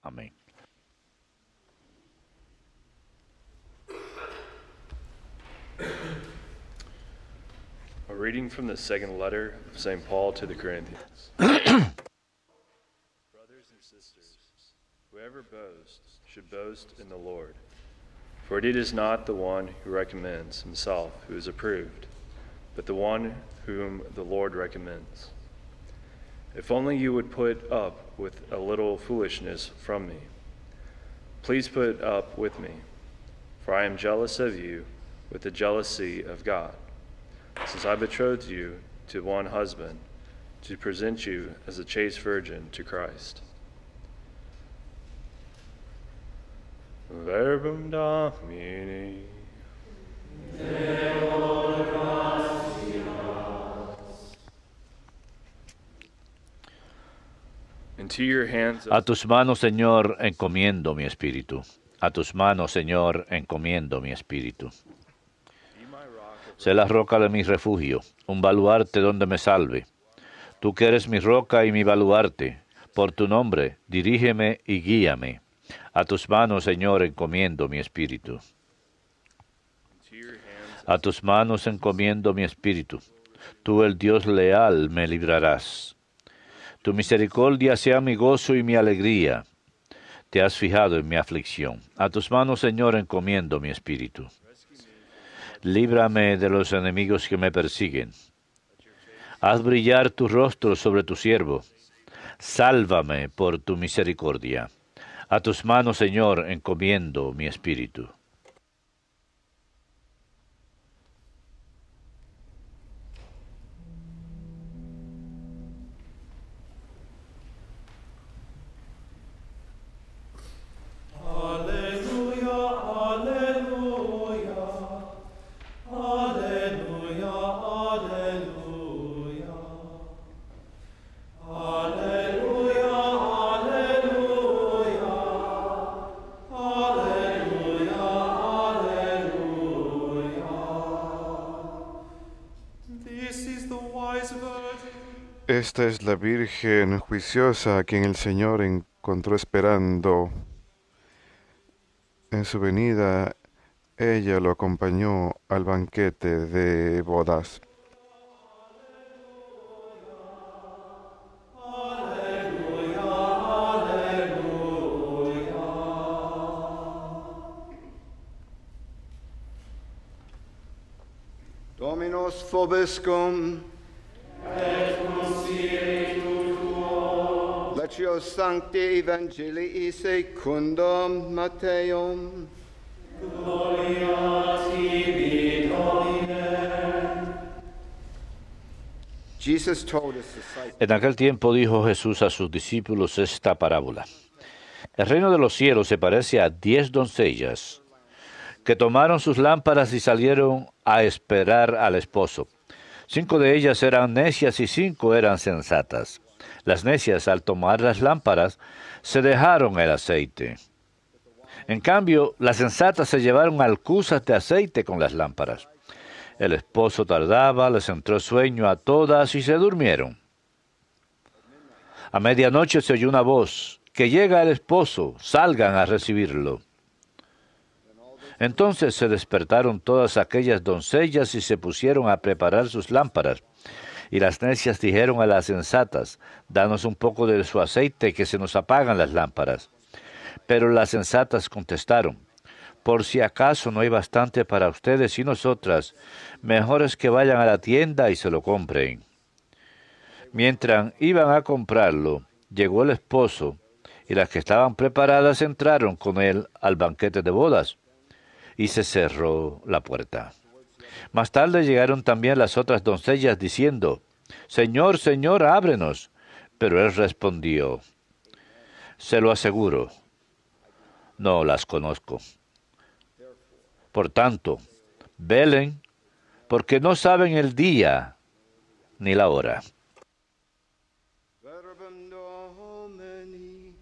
Amén. A reading from the second letter of St. Paul to the Corinthians. Brothers and sisters, whoever boasts should boast in the Lord. For it is not the one who recommends himself who is approved, but the one whom the Lord recommends. If only you would put up with a little foolishness from me. Please put up with me, for I am jealous of you with the jealousy of God, since I betrothed you to one husband, to present you as a chaste virgin to Christ. Verbum Domini. Into your hands, A tus manos, Señor, encomiendo mi espíritu. A tus manos, Señor, encomiendo mi espíritu. Sé la roca de mi refugio, un baluarte donde me salve. Tú que eres mi roca y mi baluarte, por tu nombre, dirígeme y guíame. A tus manos, Señor, encomiendo mi espíritu. A tus manos encomiendo mi espíritu. Tú, el Dios leal, me librarás. Tu misericordia sea mi gozo y mi alegría. Te has fijado en mi aflicción. A tus manos, Señor, encomiendo mi espíritu. Líbrame de los enemigos que me persiguen. Haz brillar tu rostro sobre tu siervo. Sálvame por tu misericordia. A tus manos, Señor, encomiendo mi espíritu. Esta es la Virgen juiciosa a quien el Señor encontró esperando. En su venida, ella lo acompañó al banquete de bodas. Dominus vobiscum. Lectio Sancti Evangelii secundum Matteum. Gloria tibi, Domine. Jesus told his disciples. En aquel tiempo dijo Jesús a sus discípulos esta parábola. El reino de los cielos se parece a 10 doncellas que tomaron sus lámparas y salieron a esperar al esposo. 5 de ellas eran necias y 5 eran sensatas. Las necias, al tomar las lámparas, se dejaron el aceite. En cambio, las sensatas se llevaron alcuzas de aceite con las lámparas. El esposo tardaba, les entró sueño a todas y se durmieron. A medianoche se oyó una voz: que llega el esposo, salgan a recibirlo. Entonces se despertaron todas aquellas doncellas y se pusieron a preparar sus lámparas. Y las necias dijeron a las sensatas: danos un poco de su aceite, que se nos apagan las lámparas. Pero las sensatas contestaron: por si acaso no hay bastante para ustedes y nosotras, mejor es que vayan a la tienda y se lo compren. Mientras iban a comprarlo, llegó el esposo, y las que estaban preparadas entraron con él al banquete de bodas, y se cerró la puerta. Más tarde llegaron también las otras doncellas diciendo: Señor, Señor, ábrenos. Pero él respondió: se lo aseguro, no las conozco. Por tanto, velen, porque no saben el día ni la hora. Verbum Domini.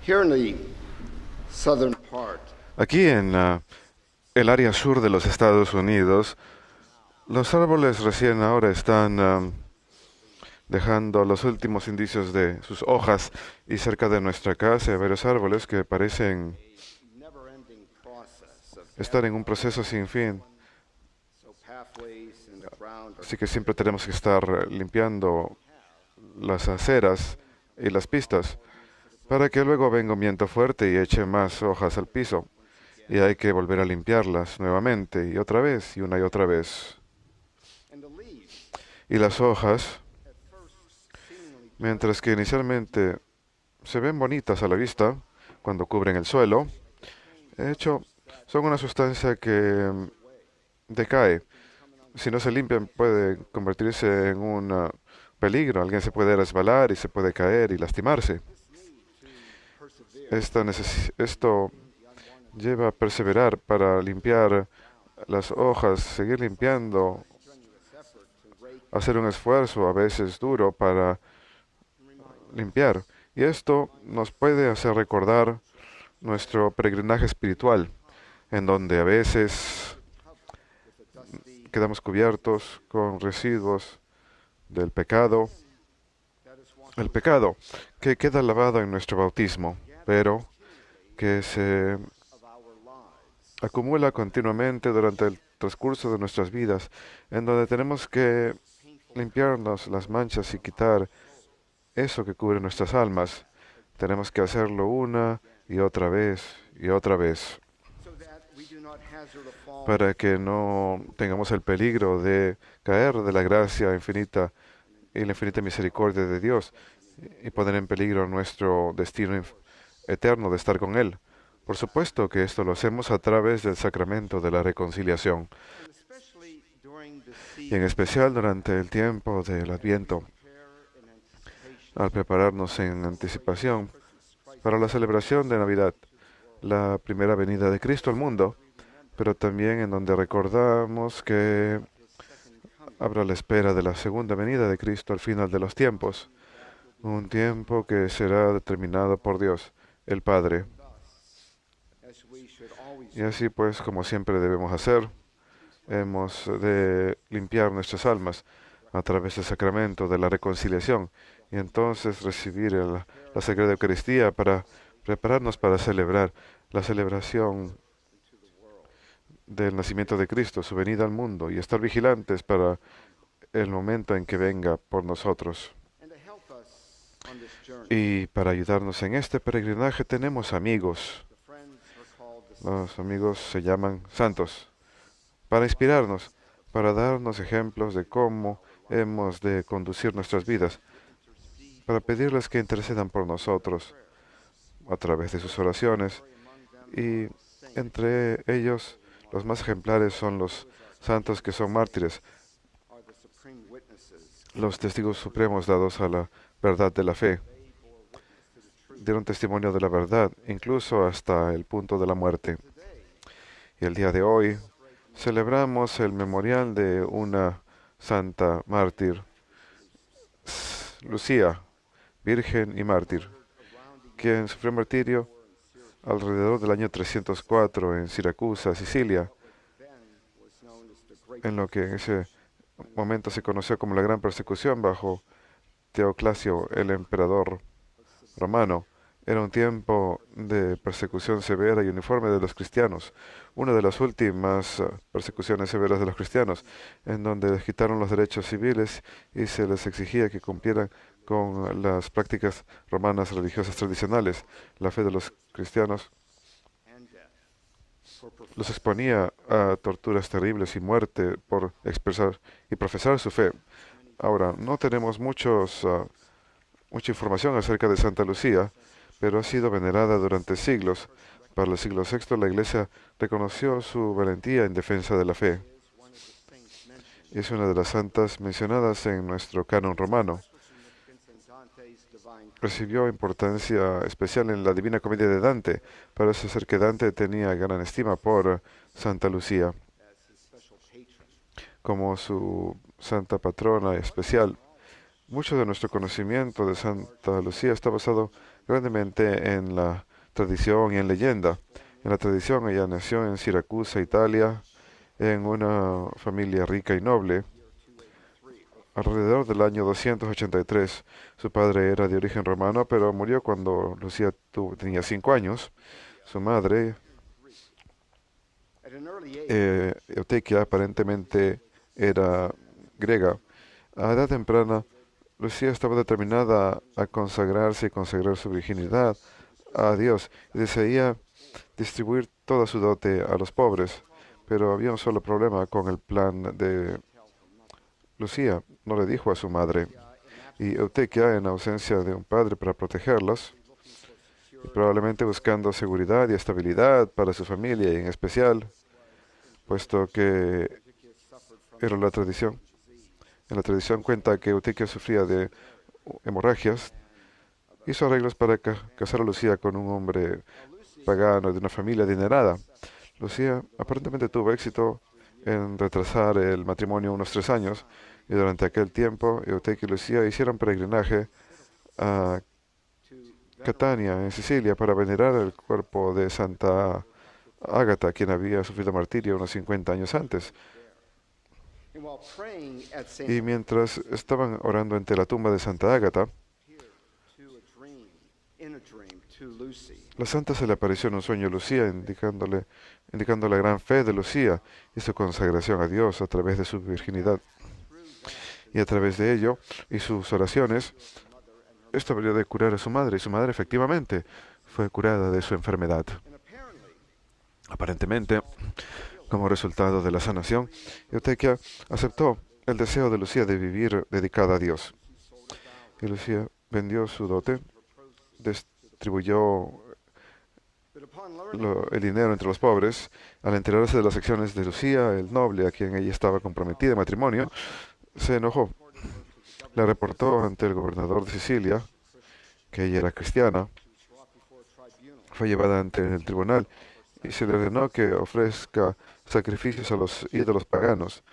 Here in the southern part, Aquí en el área sur de los Estados Unidos, los árboles recién ahora están dejando los últimos indicios de sus hojas, y cerca de nuestra casa hay varios árboles que parecen never-ending process of estar en un proceso sin fin. so pathways in the ground are Así que siempre tenemos que estar limpiando las aceras y las pistas para que luego venga un viento fuerte y eche más hojas al piso. Y hay que volver a limpiarlas nuevamente y otra vez y una y otra vez. and the leaves Y las hojas, at first seemingly mientras que inicialmente se ven bonitas a la vista cuando cubren el suelo, de hecho son una sustancia que decae. Si no se limpian puede convertirse en un peligro. Alguien se puede resbalar y se puede caer y lastimarse. Esto lleva a perseverar para limpiar las hojas, seguir limpiando, hacer un esfuerzo a veces duro para limpiar. Y esto nos puede hacer recordar nuestro peregrinaje espiritual, en donde a veces quedamos cubiertos con residuos del pecado, el pecado que queda lavado en nuestro bautismo, pero que se of our lives. acumula continuamente durante el transcurso de nuestras vidas, en donde tenemos que limpiarnos las manchas y quitar eso que cubre nuestras almas. Tenemos que hacerlo una y otra vez y otra vez, So that we do not hazard a fall para que no tengamos el peligro de caer de la gracia infinita y la infinita misericordia de Dios y poner en peligro nuestro destino eterno de estar con Él. Por supuesto que esto lo hacemos a través del sacramento de la reconciliación, and especially during the y en season especial durante el tiempo del Adviento, prepare in anticipation al prepararnos en anticipación para la celebración de Navidad, la primera venida de Cristo al mundo, pero también en donde recordamos que habrá la espera de la segunda venida de Cristo al final de los tiempos, un tiempo que será determinado por Dios, el Padre. as we should always Y así pues, como siempre debemos hacer, hemos de limpiar nuestras almas a través del sacramento de la reconciliación y entonces recibir la Sagrada Eucaristía para prepararnos para celebrar la celebración del nacimiento de Cristo, su venida al mundo, y estar vigilantes para el momento en que venga por nosotros. and to help us on this journey. Y para ayudarnos en este peregrinaje tenemos amigos. The friends are called the Los amigos se llaman santos, para inspirarnos, para darnos ejemplos de cómo hemos de conducir nuestras vidas, para pedirles que intercedan por nosotros a través de sus oraciones. Y entre ellos, los más ejemplares son los santos que son mártires, are the supreme witnesses. los testigos supremos dados a la verdad de la fe. Dieron testimonio de la verdad, incluso hasta el punto de la muerte. Y el día de hoy celebramos el memorial de una santa mártir, Lucía, virgen y mártir, quien sufrió martirio alrededor del año 304 en Siracusa, Sicilia, Then was known as the great en lo que en ese momento se conoció como la gran persecución bajo Teoclasio, el emperador romano. Era un tiempo de persecución severa y uniforme de los cristianos, una de las últimas persecuciones severas de los cristianos, en donde les quitaron los derechos civiles y se les exigía que cumplieran con las prácticas romanas religiosas tradicionales. La fe de los cristianos and death for los exponía a torturas terribles y muerte por expresar y profesar su fe. Ahora, no tenemos mucha información acerca de Santa Lucía, pero ha sido venerada durante siglos. Para el siglo VI, la Iglesia reconoció su valentía en defensa de la fe. Es una de las santas mencionadas en nuestro canon romano. Dante's divine Recibió importancia especial en la Divina Comedia de Dante. Parece ser que Dante tenía gran estima por Santa Lucía as his special patron. como su santa patrona especial. Mucho de nuestro conocimiento de Santa Lucía está basado grandemente en la tradición y en leyenda. En la tradición, ella nació en Siracusa, Italia, en una familia rica y noble. Alrededor del año 283, su padre era de origen romano, pero murió cuando Lucía tenía 5 años. Su madre, At an early age, Eutequia, aparentemente era griega. A edad temprana, Lucía estaba determinada a consagrarse y consagrar su virginidad a Dios y deseaba distribuir toda su dote a los pobres. Pero había un solo problema con el plan de Lucía. No le dijo a su madre. Y Eutequia, en ausencia de un padre para protegerlos, y probablemente buscando seguridad y estabilidad para su familia y en especial, puesto que era la tradición. En la tradición cuenta que Eutequia sufría de hemorragias. Hizo arreglos para casar a Lucía con un hombre pagano de una familia adinerada. Lucía aparentemente tuvo éxito en retrasar el matrimonio unos 3 años y durante aquel tiempo Eutequia y Lucía hicieron peregrinaje a Catania, en Sicilia, para venerar el cuerpo de Santa Ágata, quien había sufrido martirio unos 50 años antes. and while praying at St. Y mientras estaban orando ante la tumba de Santa Ágata, in a dream to Lucy, la santa se le apareció en un sueño a Lucía, indicando la gran fe de Lucía y su consagración a Dios a través de su virginidad. Y a través de ello y sus oraciones, esto habría de curar a su madre, y su madre efectivamente fue curada de su enfermedad. and apparently Aparentemente, como resultado de la sanación, Eutequia aceptó el deseo de Lucía de vivir dedicada a Dios. Y Lucía vendió su dote, distribuyó but upon learning el dinero entre los pobres. Al enterarse de las acciones de Lucía, el noble a quien ella estaba comprometida en matrimonio, se enojó. La reportó ante el gobernador de Sicilia, que ella era cristiana. Fue llevada ante el tribunal y se le ordenó que ofrezca sacrificios a los ídolos paganos,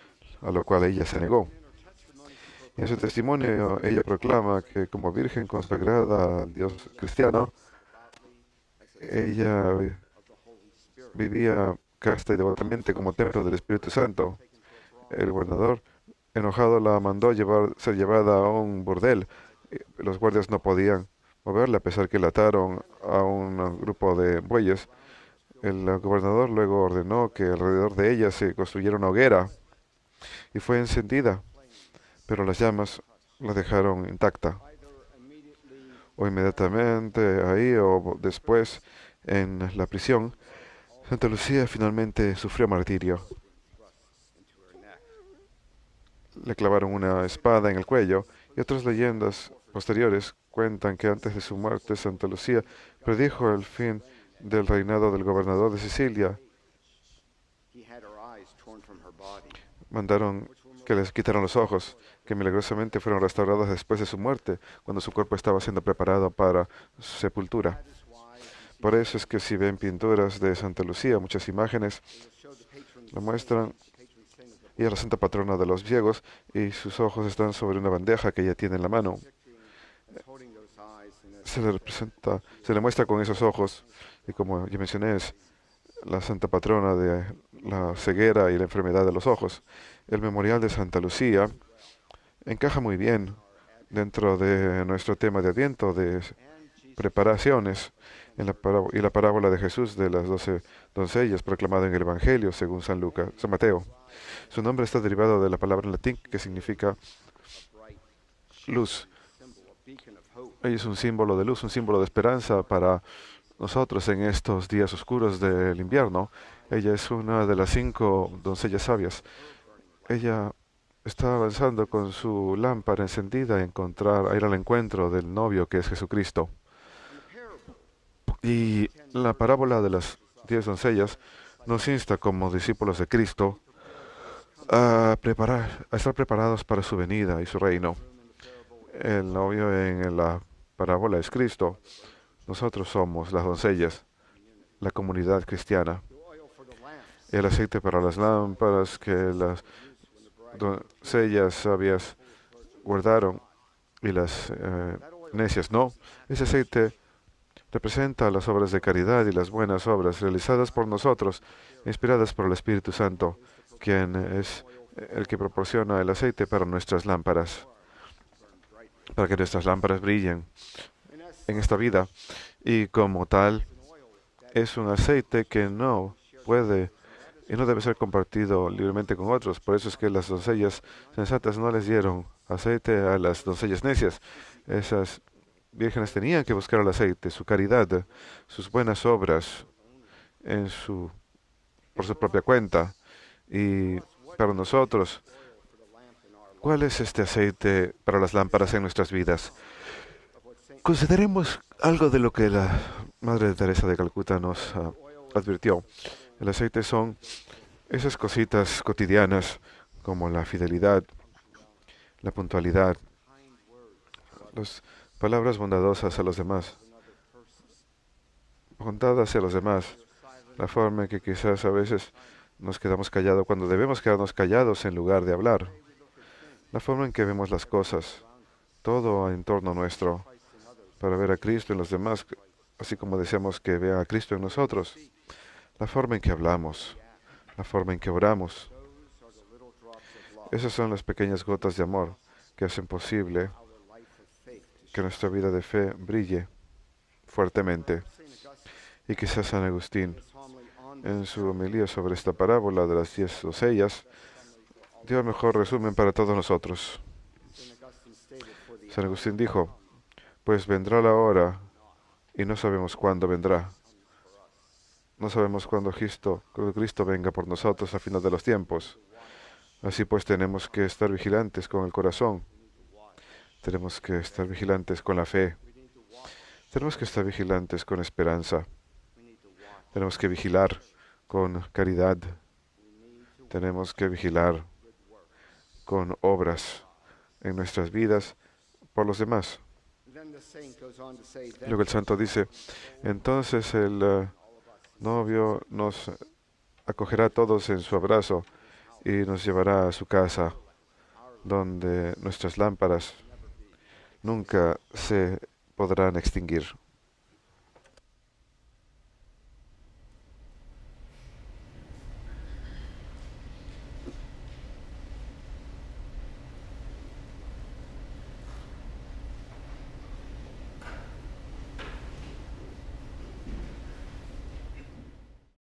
a lo cual ella se negó. Y en su testimonio ella proclama que como virgen consagrada al Dios cristiano, ella vivía casta y devotamente como templo del Espíritu Santo. El gobernador, enojado, la mandó ser llevada a un burdel. Los guardias no podían moverla a pesar que la ataron a un grupo de bueyes. El gobernador luego ordenó que alrededor de ella se construyera una hoguera y fue encendida, pero las llamas la dejaron intacta. O inmediatamente ahí o después en la prisión, Santa Lucía finalmente sufrió martirio. Le clavaron una espada en el cuello y otras leyendas posteriores cuentan que antes de su muerte Santa Lucía predijo el fin del reinado del gobernador de Sicilia. he had her eyes torn from her body, Mandaron que les quitaran los ojos, que milagrosamente fueron restaurados después de su muerte, cuando su cuerpo estaba siendo preparado para su sepultura. Por eso es que si ven pinturas de Santa Lucía, muchas imágenes la muestran, y es la santa patrona de los ciegos, y sus ojos están sobre una bandeja que ella tiene en la mano. holding those eyes in a Se le muestra con esos ojos, y como ya mencioné, es la santa patrona de la ceguera y la enfermedad de los ojos. El memorial de Santa Lucía encaja muy bien dentro de nuestro tema de Adviento, de preparaciones, y la parábola de Jesús de las 12 doncellas proclamada en el Evangelio según San Mateo. Su nombre está derivado de la palabra en latín que significa luz. Ella es un símbolo de luz, un símbolo de esperanza para nosotros en estos días oscuros del invierno. Ella es una de las 5 doncellas sabias. Ella está avanzando con su lámpara encendida a ir al encuentro del novio que es Jesucristo. Y la parábola de las 10 doncellas nos insta como discípulos de Cristo a estar preparados para su venida y su reino. El novio en la parábola es Cristo. Nosotros somos las doncellas, la comunidad cristiana. El aceite para las lámparas que las doncellas sabias guardaron y las necias. No, ese aceite representa las obras de caridad y las buenas obras realizadas por nosotros, inspiradas por el Espíritu Santo, quien es el que proporciona el aceite para nuestras lámparas, para que nuestras lámparas brillen en esta vida. Y como tal, es un aceite que no puede y no debe ser compartido libremente con otros. Por eso es que las doncellas sensatas no les dieron aceite a las doncellas necias. Esas vírgenes tenían que buscar el aceite, su caridad, sus buenas obras por su propia cuenta. Y para nosotros, ¿cuál es este aceite para las lámparas en nuestras vidas? Consideremos algo de lo que la Madre de Teresa de Calcuta nos advirtió. El aceite son esas cositas cotidianas como la fidelidad, la puntualidad, las palabras bondadosas a los demás, bondad hacia los demás, la forma en que quizás a veces nos quedamos callados cuando debemos quedarnos callados en lugar de hablar, la forma en que vemos las cosas, todo en torno nuestro, para ver a Cristo en los demás, así como deseamos que vean a Cristo en nosotros, la forma en que hablamos, la forma en que oramos. Esas son las pequeñas gotas de amor que hacen posible que nuestra vida de fe brille fuertemente. Y quizás San Agustín, en su homilía sobre esta parábola de las 10 doncellas, dio el mejor resumen para todos nosotros. San Agustín dijo, pues vendrá la hora y no sabemos cuándo vendrá. No sabemos cuándo Cristo venga por nosotros al final de los tiempos. Así pues tenemos que estar vigilantes con el corazón. Tenemos que estar vigilantes con la fe. Tenemos que estar vigilantes con esperanza. Tenemos que vigilar con caridad. Tenemos que vigilar con obras en nuestras vidas por los demás. Luego el santo dice, entonces el novio nos acogerá a todos en su abrazo y nos llevará a su casa, donde nuestras lámparas nunca se podrán extinguir.